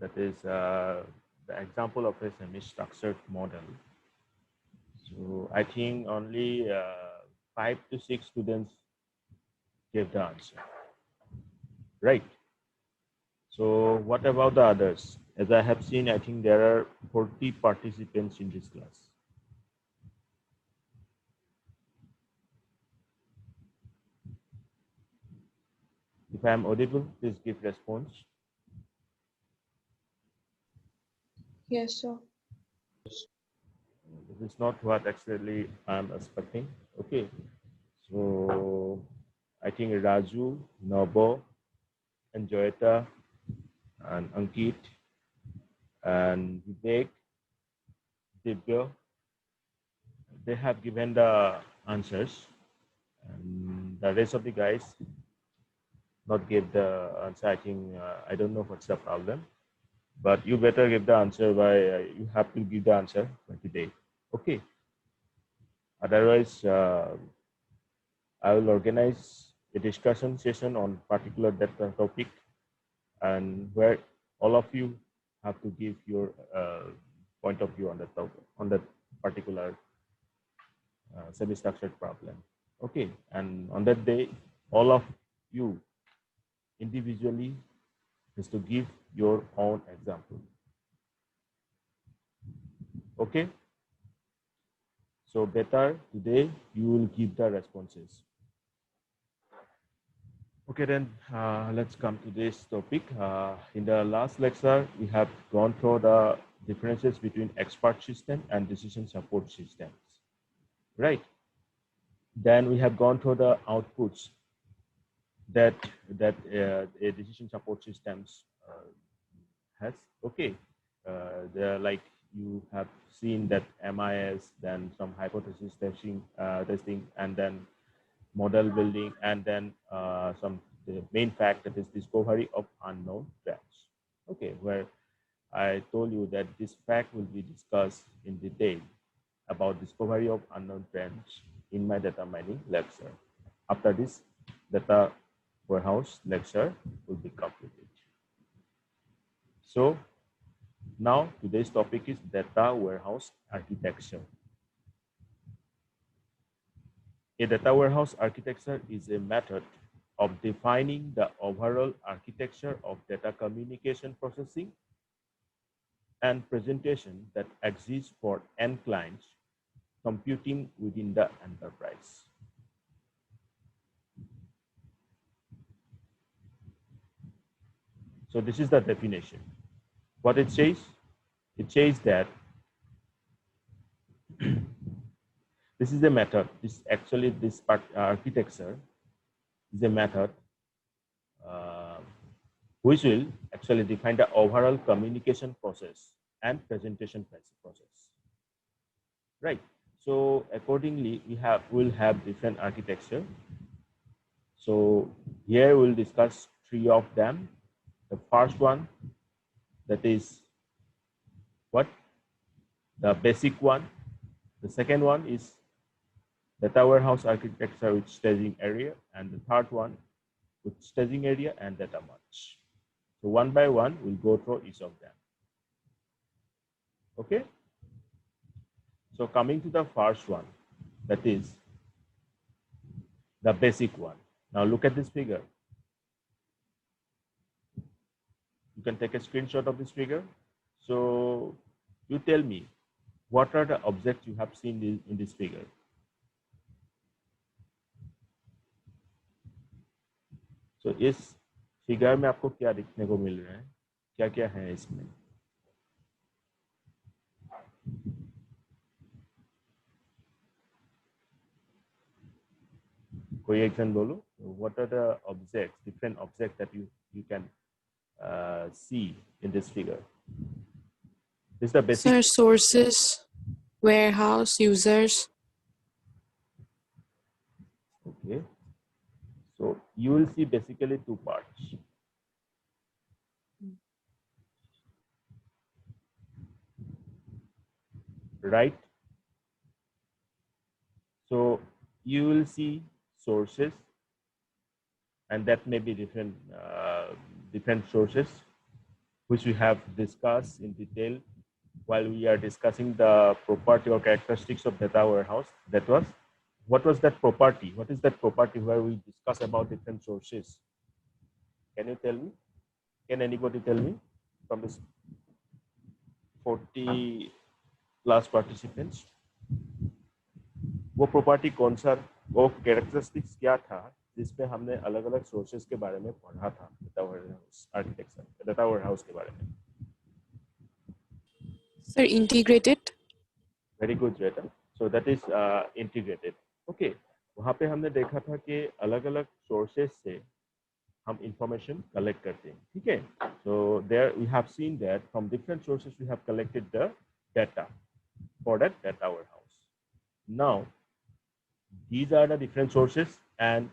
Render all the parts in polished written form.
that is the example of a semi-structured model. So I think only 5 to 6 students gave the answer, right? So what about the others? As I have seen, I think there are 40 participants in this class. If I am audible, please give response. Yes, sir. This is not what actually I am expecting. Okay, so I think Raju, Nobo, and Joyita, and Ankit, and Vivek, Dibya, they have given the answers, and the rest of the guys not give the answer. I think I don't know what's the problem, but you better give the answer by you have to give the answer by today. Okay. Otherwise, I will organize a discussion session on particular that topic, and where all of you have to give your point of view on that topic, on that particular semi-structured problem. Okay, and on that day, all of you individually is to give your own example. Okay, so better today you will give the responses. Okay, then let's come to this topic. In the last lecture, we have gone through the differences between expert system and decision support systems, right? Then we have gone through the outputs that a decision support systems has. Okay, they're like you have seen that MIS, then some hypothesis testing, and then model building, and then the main fact that is discovery of unknown trends. Okay, where I told you that this fact will be discussed in detail about discovery of unknown trends in my data mining lecture. After this data warehouse lecture will be completed. So now today's topic is data warehouse architecture. A data warehouse architecture is a method of defining the overall architecture of data communication processing and presentation that exists for end clients computing within the enterprise. So this is the definition. What it says that this is a method. This architecture is a method which will actually define the overall communication process and presentation process. Right. So accordingly, we'll have different architecture. So here we'll discuss 3 of them. The first one, that is what? The basic one. The second one is data warehouse architecture with staging area, and the third one with staging area and data merge. So one by one, we'll go through each of them. Okay. So coming to the first one, that is the basic one. Now look at this figure. You can take a screenshot of this figure. So you tell me, what are the objects you have seen in this figure? So इस figure में आपको क्या दिखने को मिल रहा है? क्या क्या है इसमें? कोई एक जन बोलो. What are the objects, different objects that you can see in this figure? This is the basic. Sir, sources, warehouse, users. Okay. So you will see basically 2 parts. Right? So you will see sources, and that may be different sources. which we have discussed in detail while we are discussing the property or characteristics of data warehouse. That was, what was that property? What is that property where we discuss about different sources? Can you tell me? Can anybody tell me from this 40 plus participants? वो property कौन सा, वो characteristics क्या था जिसमें हमने अलग अलग सोर्सेस के बारे में पढ़ा था data warehouse architecture, data warehouse के बारे में? Sir, integrated. Very good data, so that is integrated. Okay, वहाँ पे हमने देखा था कि अलग अलग सोर्सेस से हम इंफॉर्मेशन कलेक्ट करते हैं. ठीक है, so there we have seen that from different sources we have collected the data for that data warehouse. Now, these are the different sources and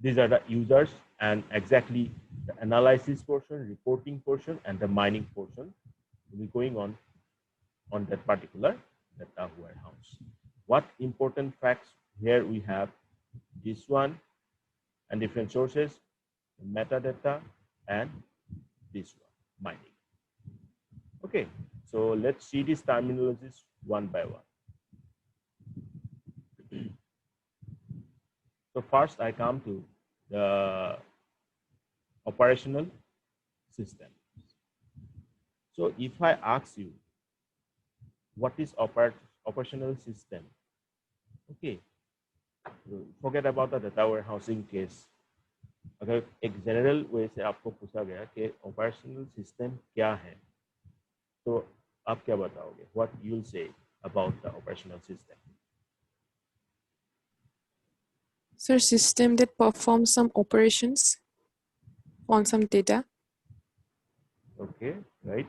these are the users, and exactly the analysis portion, reporting portion, and the mining portion will be going on that particular data warehouse. What important facts here we have? This one and different sources, metadata, and this one, mining. Okay, so let's see these terminologies one by one. So first I come to the operational system. So if I ask you what is operational system, okay, forget about the data warehousing case. अगर एक general वे से आपको पूछा गया कि operational system क्या है, तो आप क्या बताओगे? What you'll say about the operational system? Sir, system that performs some operations on some data. Okay, right.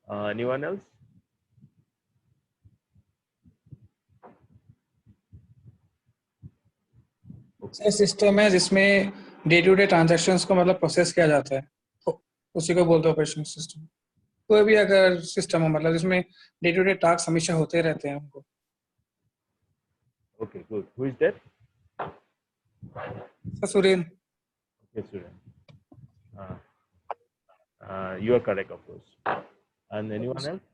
Anyone else? Sir system है जिसमें डे टू डे ट्रांजैक्शंस को मतलब प्रोसेस किया जाता है, तो उसी को बोलते हैं ऑपरेशन सिस्टम. कोई भी अगर सिस्टम हो मतलब जिसमें डे टू डे टास्क हमेशा होते रहते हैं उनको. Okay, good. Who is that? Sir Suren. Okay, Suren. You are correct, of course. And anyone else?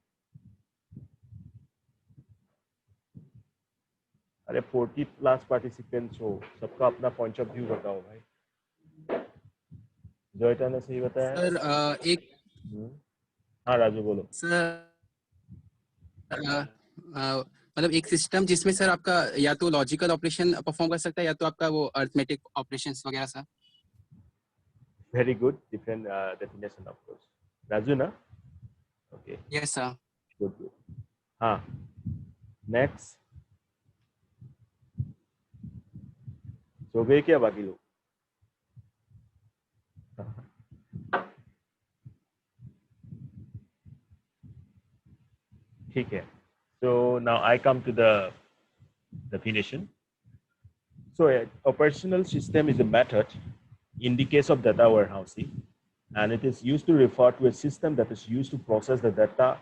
अरे 40 प्लस पार्टिसिपेंट्स हो, सबका अपना पॉइंट ऑफ व्यू बताओ भाई. जोयता ने सही बताया? सर एक हाँ राजू बोलो. सर मतलब एक सिस्टम जिसमें सर आपका या तो लॉजिकल ऑपरेशन परफॉर्म कर सकता है या तो आपका वो अरिथमेटिक ऑपरेशंस वगैरह sir. Very good, different definition of course. Raju ना? Okay, yes sir. Good good. हाँ, नेक्स्ट. सो गए क्या बाकी लोग? ठीक है. So now I come to the definition. So an operational system is a method in the case of data warehousing, and it is used to refer to a system that is used to process the data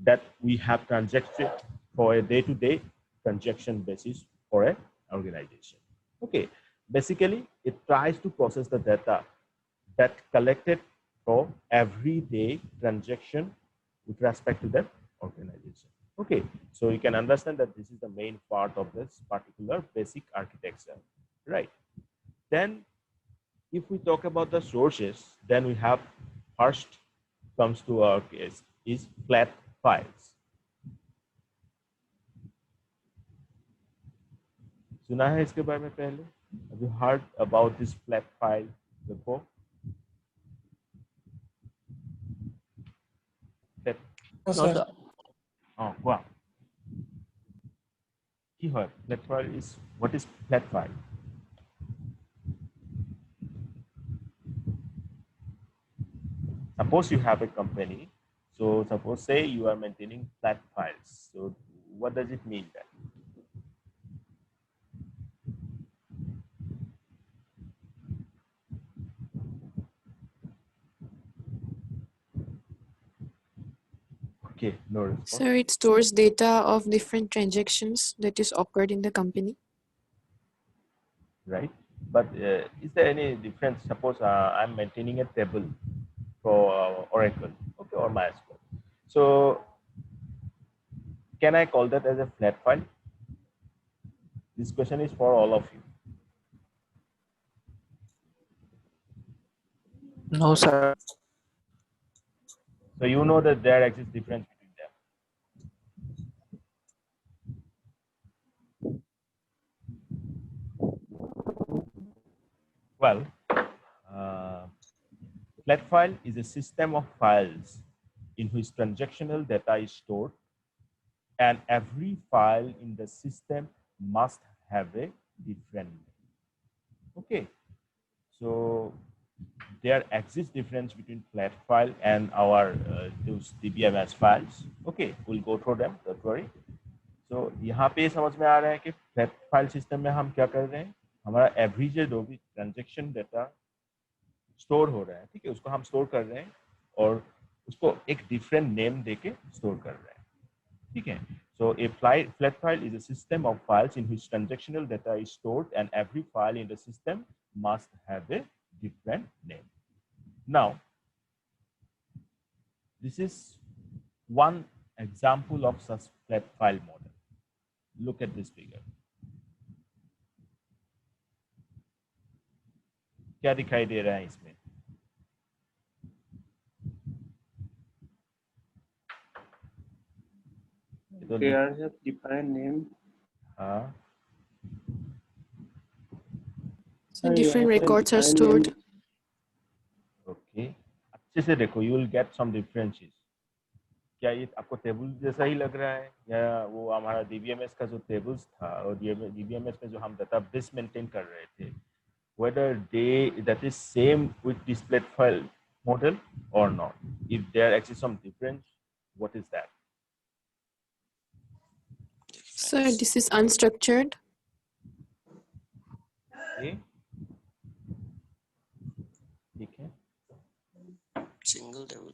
that we have transacted for a day-to-day transaction basis for an organization. Okay, basically it tries to process the data that collected for everyday transaction with respect to that organization. Okay, so you can understand that this is the main part of this particular basic architecture, right? Then if we talk about the sources, then we have first comes to our case is flat files. सुना है इसके बारे में पहले? Have you heard about this flat file before? No, sir. Oh, wow. কি হয়? Flat file is, what is flat file? Suppose you have a company. So suppose say you are maintaining flat files. So what does it mean then? Okay, Okay, no response. So it stores data of different transactions that is occurred in the company. Right? But is there any difference? Suppose I'm maintaining a table for Oracle, okay, or MySQL. So can I call that as a flat file? This question is for all of you. No, sir. So you know that there exists difference between them. Well, flat file is a system of files in which transactional data is stored, and every file in the system must have a different name. Okay, so there exists difference between flat file and our those DBMS files. Okay, we'll go through them, don't worry. So यहाँ पे समझ में आ रहा है कि flat file system में हम क्या कर रहे हैं, हमारा एवरेज जो भी ट्रांजैक्शन डाटा स्टोर हो रहा है, ठीक है, उसको हम स्टोर कर रहे हैं और उसको एक डिफरेंट नेम देके स्टोर कर रहे हैं, ठीक है. So a flat file is a system of files in which transactional data is stored, and every file in the system must have a different name. Now, this is one example of such flat file model. Look at this figure. क्या दिखाई दे रहा है इसमें? There is a different name. हाँ. So different records are stored. Okay. अच्छे से देखो, you will get some differences. क्या ये आपको टेबल जैसा ही लग रहा है, या वो हमारा DBMS का जो टेबल्स था और DBMS में जो हम डेटाबेस मेंटेन कर रहे थे, whether that is same with this flat file model or not? If there exists some difference, what is that? So this is unstructured. Okay. ठीक है. Single table.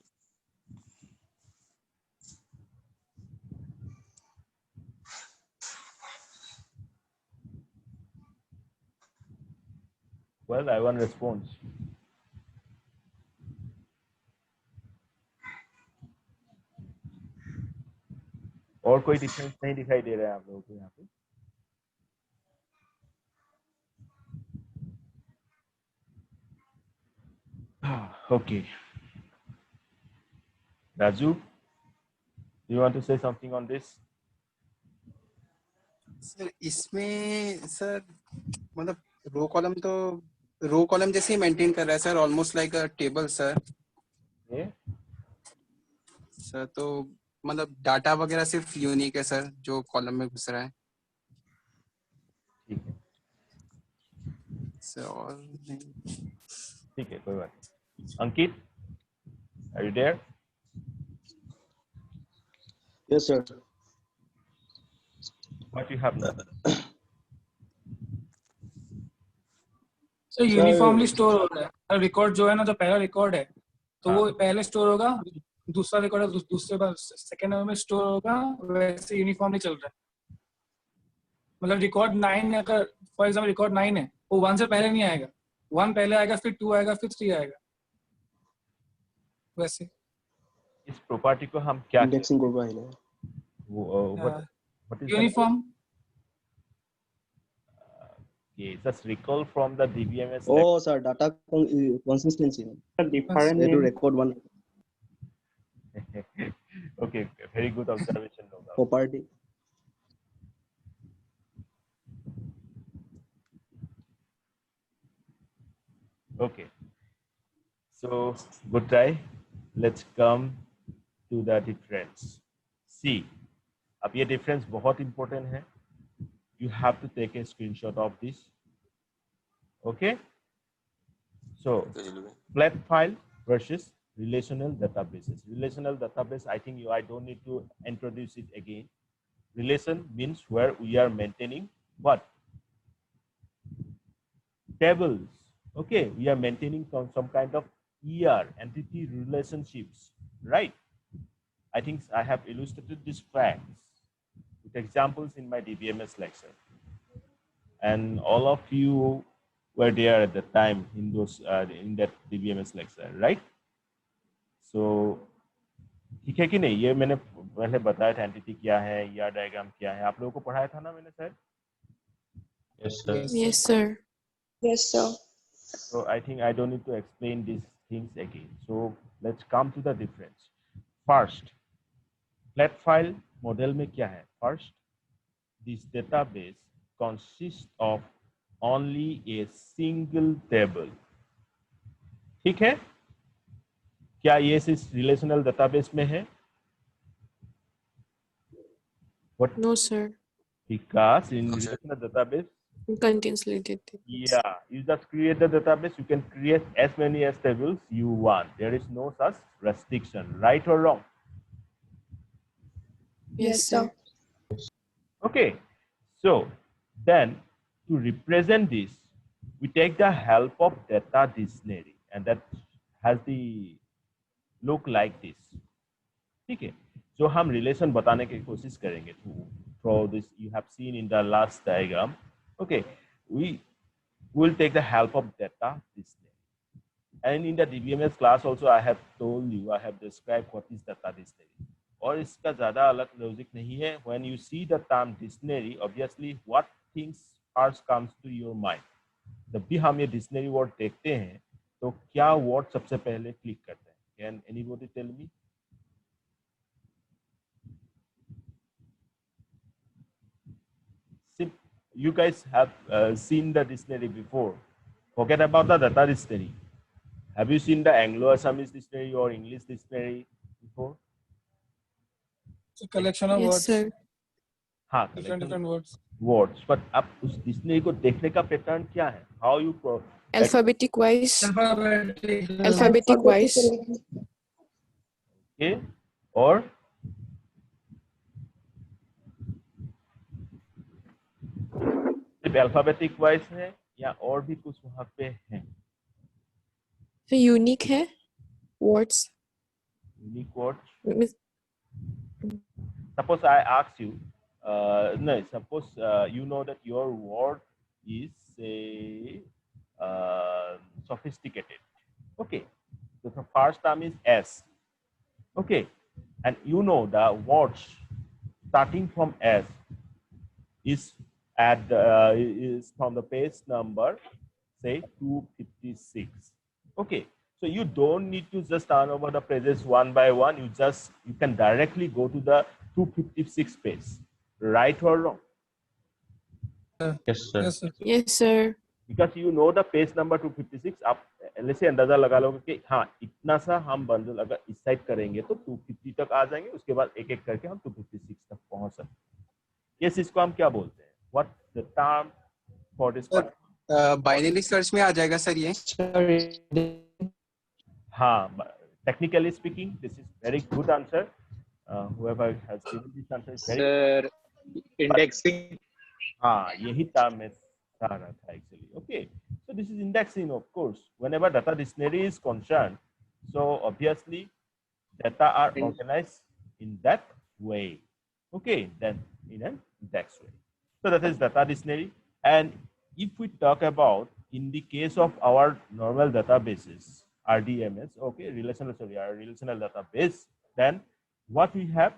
Well, I want response. और कोई difference नहीं दिखाई दे रहा है आप लोगों को यहाँ पे? Okay. Raju, do you want to say something on this? Sir इसमें सर मतलब रो कॉलम जैसे ही मेंटेन कर रहा है सर, ऑलमोस्ट लाइक अ टेबल सर. Yeah. सर तो मतलब डाटा वगैरह सिर्फ यूनिक है सर जो कॉलम में घुस रहा है ठीक है, सर. और ठीक है, कोई बात नहीं. अंकित, are you there? Yes, sir. What you have now? Sir uniformly store हो रहा है. रिकॉर्ड जो है ना, जो पहला रिकॉर्ड है तो हाँ. वो पहले स्टोर होगा, दूसरा रिकॉर्ड दूसरे बार सेकंड में स्टोर होगा, वैसे यूनिफॉर्मली चल रहा है. मतलब रिकॉर्ड 9 अगर फॉर एग्जांपल रिकॉर्ड 9 है, वो 1 से पहले नहीं आएगा, 1 पहले आएगा, फिर 2 आएगा, फिर 3 आएगा, वैसे. इस प्रॉपर्टी को हम क्या Indexing करवा है ना. what is uniform. Okay, just recall from the DBMS. Oh, sir, data consistency. Different They do name. record one Okay, very good observation. property. Okay, so good try. Let's come to the difference. See, अब ये difference बहुत important है. You have to take a screenshot of this. Okay. So flat file versus relational databases. Relational database, I think I don't need to introduce it again. Relation means where we are maintaining what? Tables. Okay, we are maintaining some kind of ER, entity relationships, right? I think I have illustrated these facts with examples in my DBMS lecture. And all of you were there at the time in those in that DBMS lecture, right? So ठीक है कि नहीं? ये मैंने पहले बताया था entity क्या है, ER डायग्राम क्या है, आप लोगों को पढ़ाया था ना मैंने शायद? Yes, sir. Yes, sir. Yes, sir. So I think I don't need to explain these things again. So let's come to the difference. First, flat file model में क्या है? First, this database consists of only a single table. ठीक है? क्या ये इस relational database में है? What? No, sir. Because in No, sir. relational database, It contains related tables. yeah, you just create the database. You can create as many as tables you want. There is no such restriction, right or wrong? Yes, sir. Okay, so then to represent this, we take the help of data dictionary, and that has the look like this. ठीक है, so हम relation बताने की कोशिश करेंगे through this you have seen in the last diagram. Okay, we will take the help of data dictionary, and in the DBMS class also I have told you, I have described what is data dictionary. और इसका ज़्यादा अलग logic नहीं है. When you see the term dictionary, obviously what things first comes to your mind? जब भी हम ये dictionary word देखते हैं, तो क्या word सबसे पहले क्लिक करते हैं? Can anybody tell me? You guys have seen the dictionary before. Forget about the data dictionary. Have you seen the Anglo-Assamese dictionary or English dictionary before? It's a collection of Yes, words. sir. हाँ, Different words. words. But अब उस dictionary को देखने का pattern क्या है? How you Alphabetic wise. Alphabetic. Alphabetic wise. okay, और सिर्फ अल्फाबेटिक वाइज है या और भी कुछ वहाँ पे है? So unique है words. Unique words. Miss- Suppose I ask you, no, suppose you know that your word is say sophisticated. Okay, so the first term is S. Okay, and you know the words starting from S is at is from the page number say 256. Okay, so you don't need to just turn over the pages one by one. You can directly go to the 256 page, right or wrong? Yes, sir. Yes, sir. Yes, sir. Because you know the page number 256, आप ऐसे अंदाजा लगा लोगे कि हाँ इतना सा हम बंडल अगर इस साइड करेंगे तो 250 तक आ जाएंगे, उसके बाद एक एक करके हम 256 तक पहुंच सकते हैं. ये इसको हम क्या बोलते हैं? What the term for this? Binary search में आ जाएगा सर ये. हाँ, technically speaking, this is very good answer. Whoever has given this answer is very. Sir, indexing. हाँ, यही term मैं चाह रहा था actually. Okay, so this is indexing, of course. Whenever data dictionary is concerned, so obviously data are organized in that way. Okay, then in an index way. So that is data dictionary. And if we talk about in the case of our normal databases, RDMS, okay, relational database, then what we have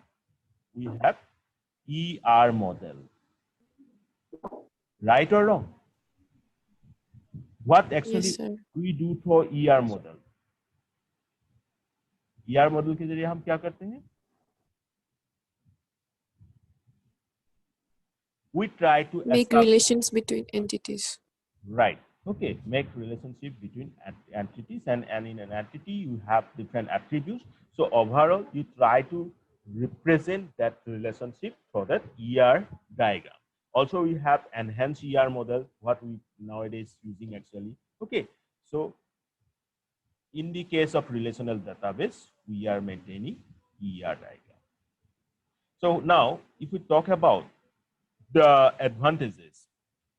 ER model. Right or wrong? What actually Yes, sir. we do for ER model? ER model के जरिए हम क्या करते हैं? We try to Make establish, relations between entities. right. Okay, make relationship between entities, and in an entity you have different attributes. So overall, you try to represent that relationship for that ER diagram. Also, we have enhanced ER model, what we nowadays using actually. Okay, so in the case of relational database, we are maintaining ER diagram. So now, if we talk about the advantages,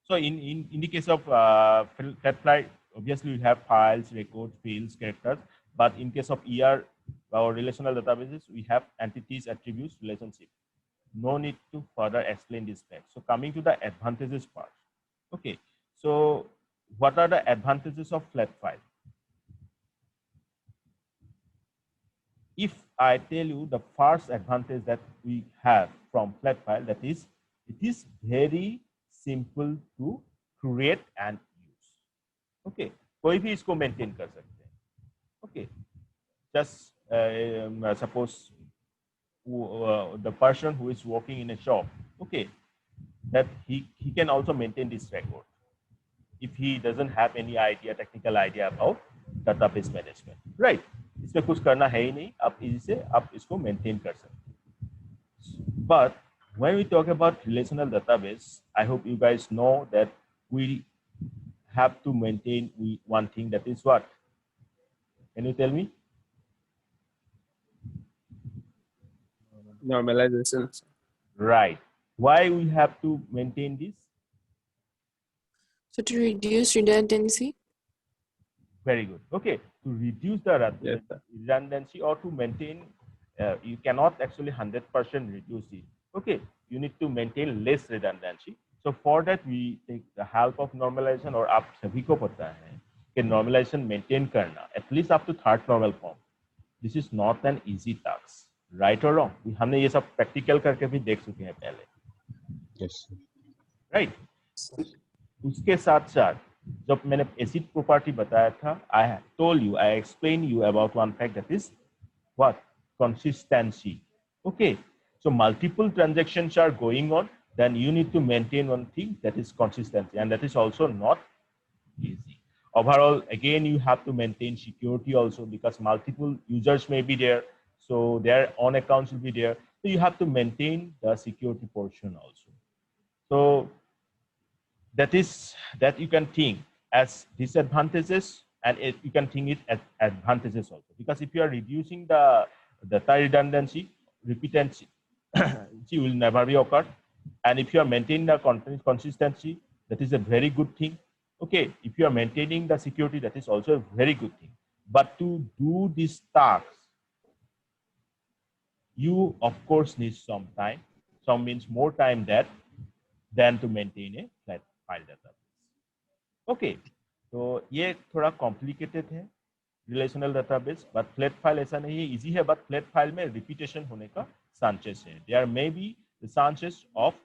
so in the case of flatfile, obviously we have files, records, fields, characters, but in case of ER our relational databases, we have entities, attributes, relationship. No need to further explain this fact. So coming to the advantages part. Okay, so what are the advantages of flat file? If I tell you the first advantage that we have from flat file, that is, it is very simple to create and use. Okay, कोई भी इसको maintain कर सकते हैं. Okay, just suppose the person who is working in a shop, okay, that he can also maintain this record if he doesn't have any idea, technical idea about database management, right? इसमें कुछ करना है ही नहीं, आप easy से आप इसको maintain कर सकते हैं. But when we talk about relational database, I hope you guys know that we have to maintain one thing, that is what? Can you tell me? Normalization. Right. Why we have to maintain this? So to reduce redundancy. Very good. Okay, to reduce the Yes, sir. redundancy or to maintain, you cannot actually 100% reduce it. Okay, you need to maintain less redundancy. So for that we take the help of normalization, और आप सभी को पता है कि normalization maintain करना at least up to third normal form. This is not an easy task, right or wrong? हमने ये सब practical करके भी देख चुके हैं पहले. Yes, sir. Right? उसके साथ साथ जब मैंने एसिड प्रॉपर्टी बताया था, I told you, I explained you about one fact, that is what? Consistency. Okay, so multiple transactions are going on, then you need to maintain one thing, that is consistency, and that is also not easy. Overall, again, you have to maintain security also, because multiple users may be there, so their own accounts will be there, so you have to maintain the security portion also. So that you can think as disadvantages, and you can think it as advantages also, because if you are reducing the data redundancy, repeatancy will never be occurred, and if you are maintaining the consistency, that is a very good thing. Okay, if you are maintaining the security, that is also a very good thing. But to do these tasks, you of course need some time. Some means more time than to maintain a flat file database. Okay, तो ये थोड़ा complicated है relational database, but flat file ऐसा नहीं है, easy है, but flat file में repetition होने का chances है. There may be the chances of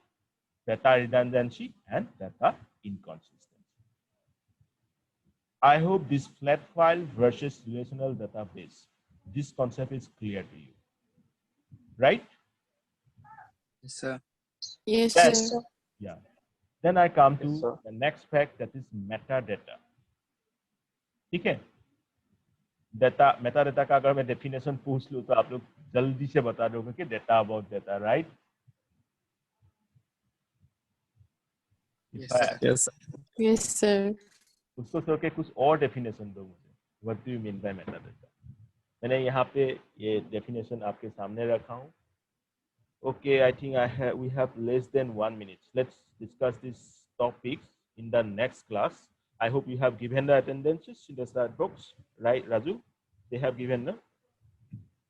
data redundancy and data inconsistency. I hope this flat file versus relational database, this concept is clear to you, right? Yes, sir. Yes, Yes. sir. Yeah. Then I come to Yes, sir. the next fact, that is metadata. ठीक है? metadata का अगर मैं definition पूछ लूँ तो आप लोग जल्दी से बता दोगे कि data about data, right? Yes, If I- sir. Yes, sir. Yes, sir. उसको छोड़ के कुछ और definition दो मुझे. What do you mean by metadata? मैंने यहाँ पे ये definition आपके सामने रखा हूँ. Okay, I think we have less than 1 minute. Let's discuss these topics in the next class. I hope you have given the attendances in the start box, right, Raju? They have given the.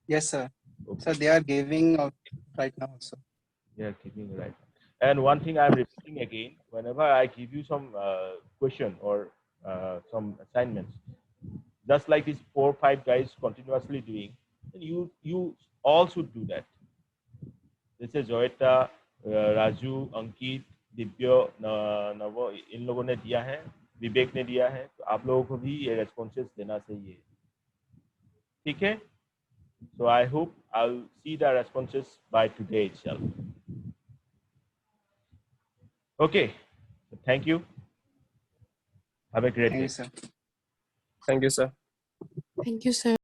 Yes, sir. Okay. So they are giving out right now also. They are keeping right. And one thing I'm repeating again, whenever I give you some question or some assignments, just like these 4 or 5 guys continuously doing, then you all should do that. जैसे जोयता, राजू, अंकित, दिव्य, नवो, इन लोगों ने दिया है, विवेक ने दिया है, तो आप लोगों को भी ये रेस्पॉन्सेस देना चाहिए. ठीक है? So I hope I'll see the responses by today itself. Okay. So thank you. Have a great Thank day. you, sir. Thank you, sir. Thank you, sir.